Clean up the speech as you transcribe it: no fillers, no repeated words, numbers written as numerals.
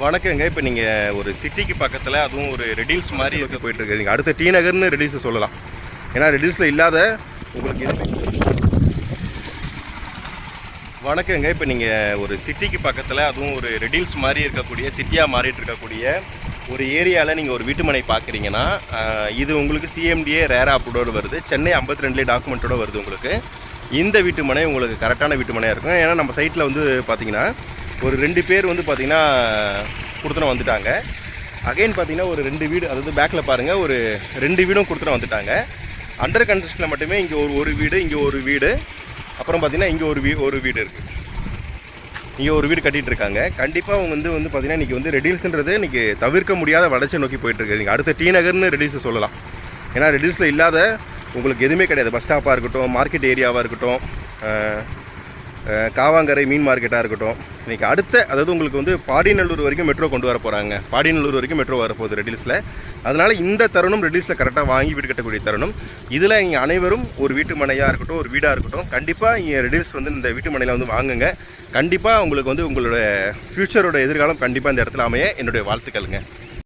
வணக்கங்க. இப்போ நீங்கள் ஒரு சிட்டிக்கு பக்கத்தில் அதுவும் ஒரு ரெடில்ஸ் மாதிரி இருக்க போயிட்டுருக்கீங்க. அடுத்த டி நகர்னு ரெடில்ஸை சொல்லலாம். ஏன்னா ரெடில்ஸில் இல்லாத உங்களுக்கு வணக்கங்க. இப்போ நீங்கள் ஒரு சிட்டிக்கு பக்கத்தில் அதுவும் ஒரு ரெடில்ஸ் மாதிரி இருக்கக்கூடிய சிட்டியாக மாறிட்டு இருக்கக்கூடிய ஒரு ஏரியாவில் நீங்கள் ஒரு வீட்டுமனை பார்க்குறீங்கன்னா இது உங்களுக்கு சிஎம்டிஏ ரேரா அப்ரூவோடு வருது. சென்னை 52 டாக்குமெண்ட்டோடு வருது. உங்களுக்கு இந்த வீட்டுமனை உங்களுக்கு கரெக்டான வீட்டுமனையாக இருக்கும். ஏன்னா நம்ம சைட்டில் வந்து பார்த்திங்கன்னா ஒரு 2 பேர் வந்து பார்த்திங்கன்னா கொடுத்துன வந்துட்டாங்க. அகைன் பார்த்திங்கன்னா ஒரு 2 வீடு, அதாவது பேக்கில் பாருங்கள், ஒரு 2 வீடும் கொடுத்துன வந்துட்டாங்க. அண்டர் கன்ஸ்ட்ரக்ஷனில் மட்டுமே இங்கே ஒரு வீடு, இங்கே ஒரு வீடு, அப்புறம் பார்த்திங்கன்னா இங்கே ஒரு வீடு இருக்குது. இங்கே ஒரு வீடு கட்டிகிட்டு இருக்காங்க. கண்டிப்பாக அவங்க வந்து பார்த்திங்கன்னா இன்றைக்கி வந்து ரெடில்ஸுன்றது இன்றைக்கி தவிர்க்க முடியாத வளர்ச்சி நோக்கி போயிட்டுருக்கு. அடுத்த டி நகர்னு ரெடில்ஸை சொல்லலாம். ஏன்னா ரெடில்ஸில் இல்லாத உங்களுக்கு எதுவுமே கிடையாது. பஸ் ஸ்டாப்பாக இருக்கட்டும், மார்க்கெட் ஏரியாவாக இருக்கட்டும், காவாங்கரை மீன் மார்க்கெட்டாக இருக்கட்டும். இன்றைக்கி அதாவது உங்களுக்கு வந்து பாடிநல்லூர் வரைக்கும் மெட்ரோ கொண்டு வர போகிறாங்க. பாடிநல்லூர் வரைக்கும் மெட்ரோ வரப்போகுது ரெடில்ஸில். அதனால் இந்த தருணம் ரெடில்ஸில் கரெக்டாக வாங்கி வீடு கட்டக்கூடிய தருணம். இதில் இங்கே அனைவரும் ஒரு வீட்டு மனையாக இருக்கட்டும், ஒரு வீடாக இருக்கட்டும், கண்டிப்பாக இங்கே ரெடில்ஸ் வந்து இந்த வீட்டு மனையில் வந்து வாங்குங்க. கண்டிப்பாக உங்களுக்கு வந்து உங்களோட ஃப்யூச்சரோட எதிர்காலம் கண்டிப்பாக இந்த இடத்துல அமைய என்னுடைய வாழ்த்துக்களுங்க.